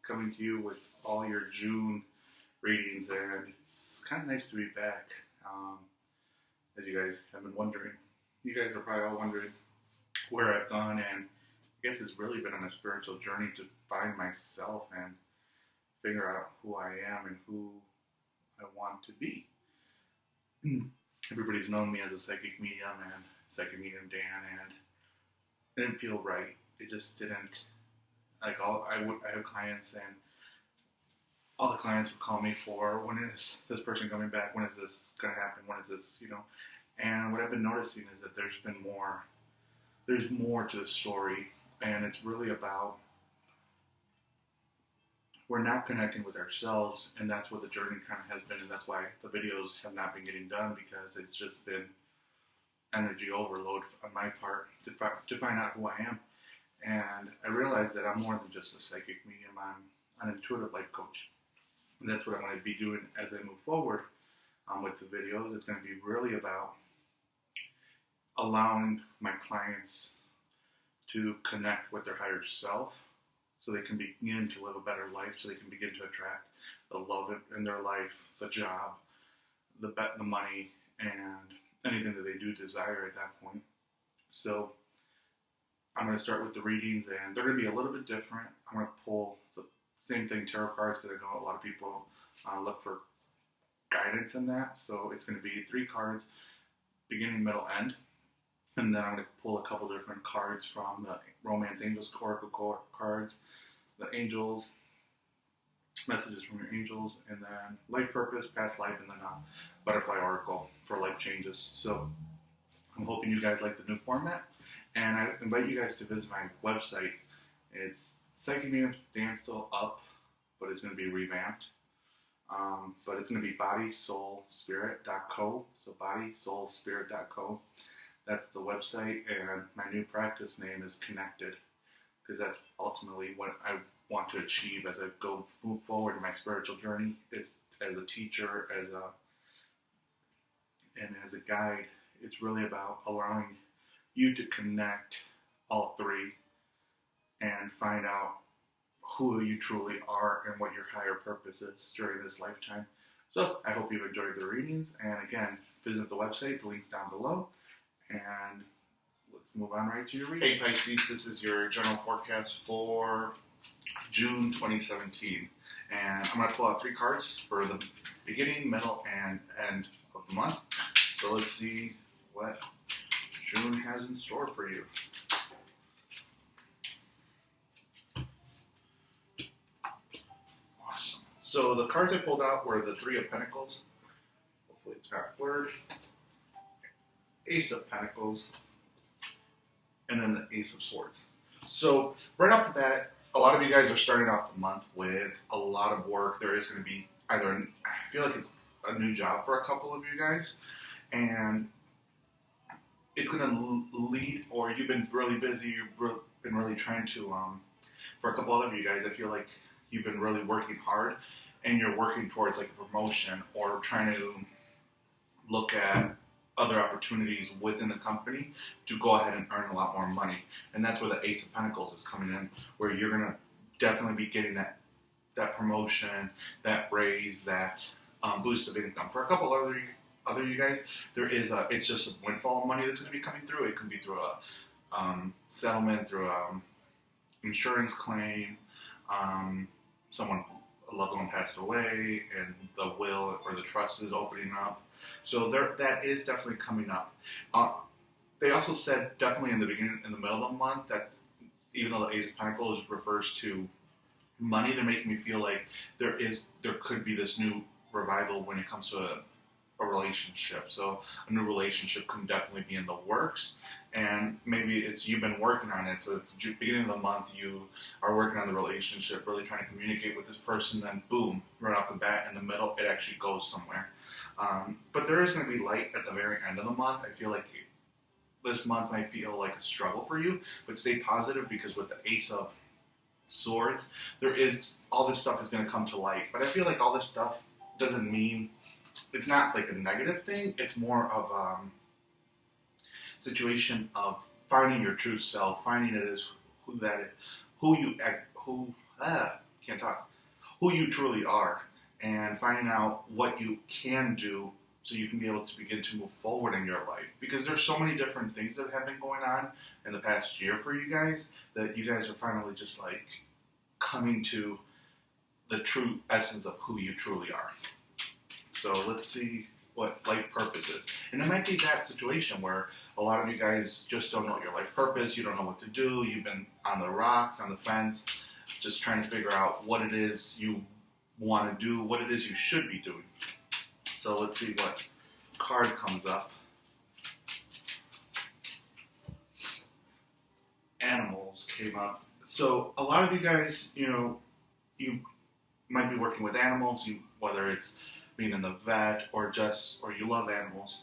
coming to you with all your June readings, and it's kind of nice to be back. As you guys have been wondering, you guys are probably all wondering where I've gone, and I guess it's really been on a spiritual journey to find myself and figure out who I am and who I want to be. Everybody's known me as a psychic medium and psychic medium Dan, and it didn't feel right. It just didn't. Like I have clients, and all the clients would call me for, when is this person coming back? When is this going to happen? When is this, And what I've been noticing is that there's more to the story, and it's really about we're not connecting with ourselves, and that's what the journey kind of has been, and that's why the videos have not been getting done, because it's just been energy overload on my part to find out who I am. And I realized that I'm more than just a psychic medium. I'm an intuitive life coach. And that's what I'm going to be doing as I move forward with the videos. It's going to be really about allowing my clients to connect with their higher self so they can begin to live a better life, so they can begin to attract the love in their life, the job, the money, and anything that they do desire at that point. So I'm going to start with the readings, and they're going to be a little bit different. I'm going to pull the same thing, tarot cards, because I know a lot of people look for guidance in that. So it's going to be 3 cards, beginning, middle, end. And then I'm going to pull a couple different cards from the Romance Angels Oracle cards, the Angels, messages from your angels, and then life purpose, past life, and then Butterfly Oracle for life changes. So I'm hoping you guys like the new format. And I invite you guys to visit my website. It's Psychic Medium Dan still up, but it's going to be revamped. But it's going to be bodysoulspirit.co. So bodysoulspirit.co. That's the website, and my new practice name is Connected, because that's ultimately what I want to achieve as I move forward in my spiritual journey. Is as a teacher, and as a guide. It's really about allowing you to connect all 3 and find out who you truly are and what your higher purpose is during this lifetime. So I hope you've enjoyed the readings, and again, visit the website, the link's down below, and let's move on right to your reading. Hey Pisces, this is your general forecast for June 2017, and I'm going to pull out 3 cards for the beginning, middle, and end of the month. So let's see what June has in store for you. Awesome. So the cards I pulled out were the 3 of Pentacles. Hopefully it's not blurred. Ace of Pentacles. And then the Ace of Swords. So right off the bat, a lot of you guys are starting off the month with a lot of work. There is going to be I feel like it's a new job for a couple of you guys. And it's going to lead, or you've been really busy, you've been really trying to, for a couple of you guys, I feel like you've been really working hard, and you're working towards like a promotion, or trying to look at other opportunities within the company to go ahead and earn a lot more money. And that's where the Ace of Pentacles is coming in, where you're going to definitely be getting that promotion, that raise, that boost of income. For a couple other you guys, there is it's just a windfall of money that's going to be coming through. It can be through a settlement, through a insurance claim, a loved one passed away, and the will or the trust is opening up. So that is definitely coming up. They also said definitely in the beginning, in the middle of the month, that even though the Ace of Pentacles refers to money, they're making me feel like there could be this new revival when it comes to a relationship. So a new relationship can definitely be in the works, and maybe you've been working on it. So at the beginning of the month, you are working on the relationship, really trying to communicate with this person. Then boom, right off the bat, in the middle, it actually goes somewhere. But there is going to be light at the very end of the month. I feel like this month might feel like a struggle for you, but stay positive, because with the Ace of Swords, all this stuff is going to come to light. But I feel like all this stuff doesn't mean, it's not like a negative thing. It's more of a situation of finding your true self, finding it as who can't talk, who you truly are, and finding out what you can do so you can be able to begin to move forward in your life. Because there's so many different things that have been going on in the past year for you guys that you guys are finally just like coming to the true essence of who you truly are. So let's see what life purpose is. And it might be that situation where a lot of you guys just don't know your life purpose, you don't know what to do, you've been on the rocks, on the fence, just trying to figure out what it is you want to do, what it is you should be doing. So let's see what card comes up. Animals came up. So a lot of you guys, you might be working with animals, whether it's being in the vet or you love animals.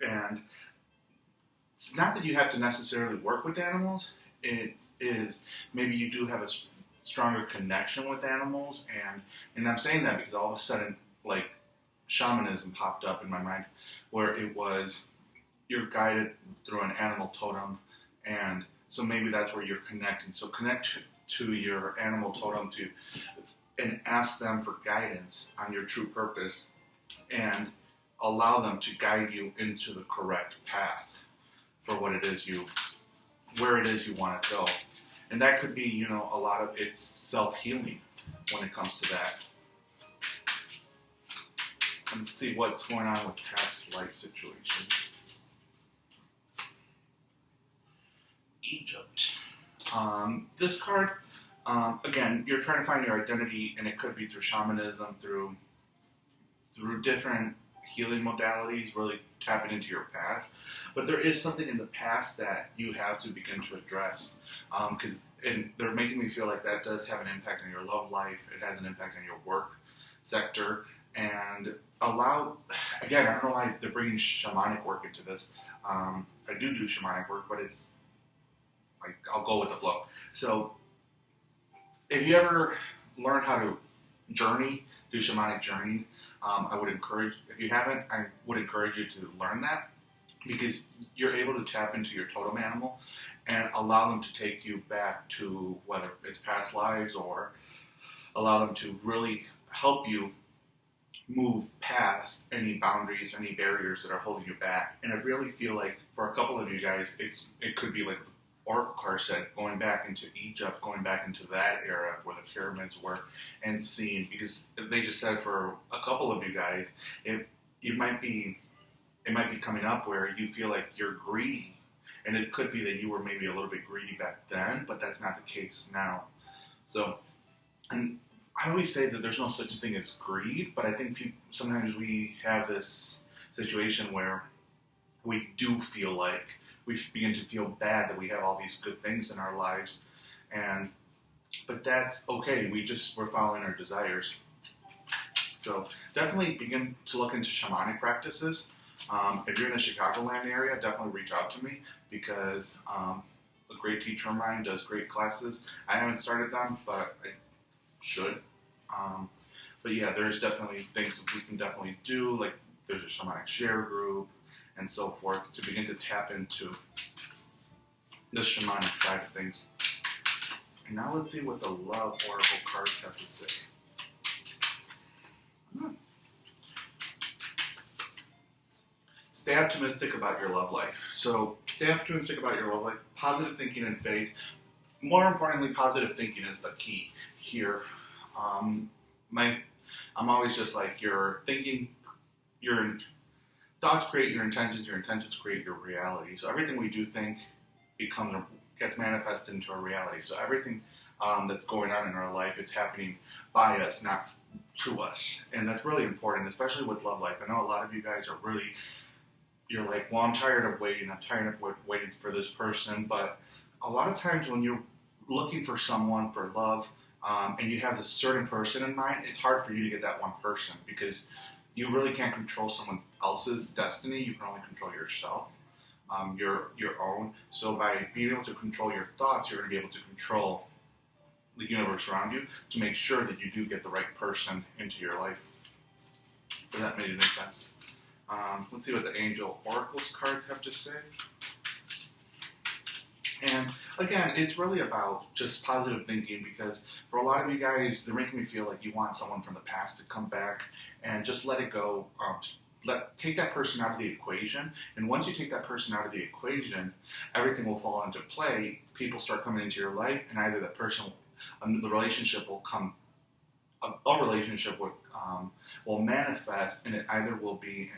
And it's not that you have to necessarily work with animals. It is maybe you do have a stronger connection with animals, and I'm saying that because all of a sudden, like, shamanism popped up in my mind, where it was you're guided through an animal totem, and so maybe that's where you're connecting. So connect to your animal totem and ask them for guidance on your true purpose, and allow them to guide you into the correct path for where it is you want to go. And that could be, a lot of it's self-healing when it comes to that. Let's see what's going on with past life situations. Egypt. This card, again, you're trying to find your identity, and it could be through shamanism, through different healing modalities, really tapping into your past. But there is something in the past that you have to begin to address, because they're making me feel like that does have an impact on your love life. It has an impact on your work sector, and again, I don't know why they're bringing shamanic work into this. I do shamanic work, but it's like, I'll go with the flow. So if you ever learn how to do shamanic journeying, I would encourage, if you haven't, I would encourage you to learn that, because you're able to tap into your totem animal and allow them to take you back to whether it's past lives, or allow them to really help you move past any boundaries, any barriers that are holding you back. And I really feel like for a couple of you guys, it could be like the Oracle card said, going back into Egypt, going back into that era where the pyramids were, and seeing, because they just said for a couple of you guys, it might be coming up where you feel like you're greedy. And it could be that you were maybe a little bit greedy back then, but that's not the case now. So, and I always say that there's no such thing as greed, but I think sometimes we have this situation where we do feel like we begin to feel bad that we have all these good things in our lives, but that's okay. We're following our desires. So definitely begin to look into shamanic practices. If you're in the Chicagoland area, definitely reach out to me, because a great teacher of mine does great classes. I haven't started them, but I should. But yeah, there's definitely things that we can definitely do, like there's a shamanic share group and so forth, to begin to tap into the shamanic side of things. And now let's see what the love oracle cards have to say. Stay optimistic about your love life. So stay optimistic about your love life. Positive thinking and faith. More importantly, positive thinking is the key here. I'm always just like, your thinking, your thoughts create your intentions create your reality. So everything we do think gets manifested into our reality. So everything that's going on in our life, it's happening by us, not to us. And that's really important, especially with love life. I know a lot of you guys are really, you're like, well, I'm tired of waiting for this person. But a lot of times when you're looking for someone for love, and you have this certain person in mind, it's hard for you to get that one person, because you really can't control someone else's destiny. You can only control yourself, your own. So by being able to control your thoughts, you're going to be able to control the universe around you to make sure that you do get the right person into your life. Does that make any sense? Let's see what the Angel Oracles cards have to say. And again, it's really about just positive thinking, because for a lot of you guys, they're making me feel like you want someone from the past to come back, and just let it go. Take that person out of the equation, and once you take that person out of the equation, everything will fall into play. People start coming into your life, and either the person, the relationship will come, a relationship will manifest, and it either will be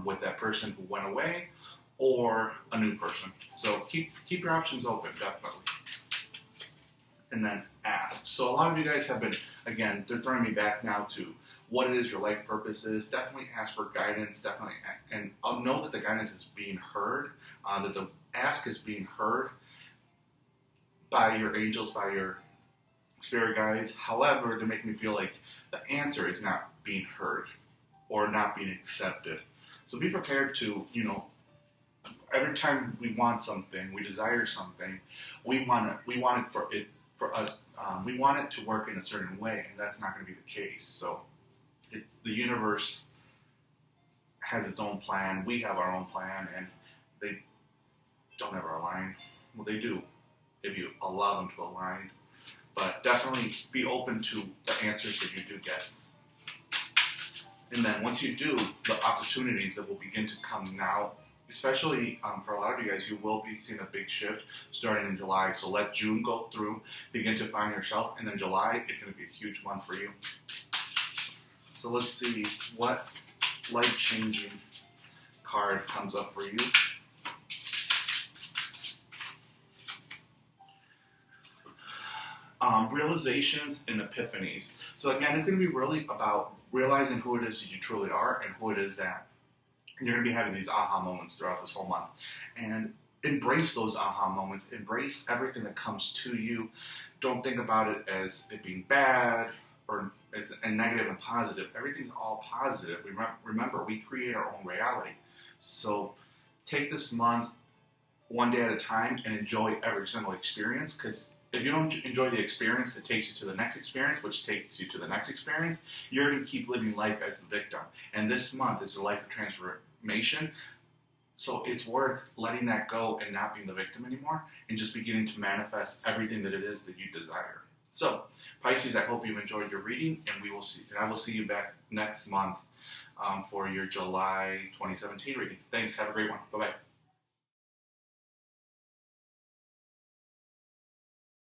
with that person who went away, or a new person. So keep your options open, definitely. And then ask. So a lot of you guys have been, again, they're throwing me back now to what it is your life purpose is. Definitely ask for guidance, definitely, and I'll know that the guidance is being heard, that the ask is being heard by your angels, by your spirit guides. However, they're making me feel like the answer is not being heard or not being accepted. So be prepared to, every time we want something, we desire something, we want it for us. We want it to work in a certain way, and that's not going to be the case. So the universe has its own plan. We have our own plan, and they don't ever align. Well, they do if you allow them to align. But definitely be open to the answers that you do get. And then once you do, the opportunities that will begin to come now, especially for a lot of you guys, you will be seeing a big shift starting in July. So let June go through, begin to find yourself, and then July is going to be a huge month for you. So let's see what life-changing card comes up for you. Realizations and epiphanies. So again, it's going to be really about realizing who it is that you truly are, and who it is that you're going to be having these aha moments throughout this whole month. And embrace those aha moments. Embrace everything that comes to you. Don't think about it as it being bad or as a negative and positive. Everything's all positive. Remember, we create our own reality. So take this month one day at a time and enjoy every single experience, because if you don't enjoy the experience, it takes you to the next experience, which takes you to the next experience. You're going to keep living life as the victim. And this month is a life of transformation. So it's worth letting that go and not being the victim anymore, and just beginning to manifest everything that it is that you desire. So, Pisces, I hope you've enjoyed your reading, and I will see you back next month for your July 2017 reading. Thanks. Have a great one. Bye-bye.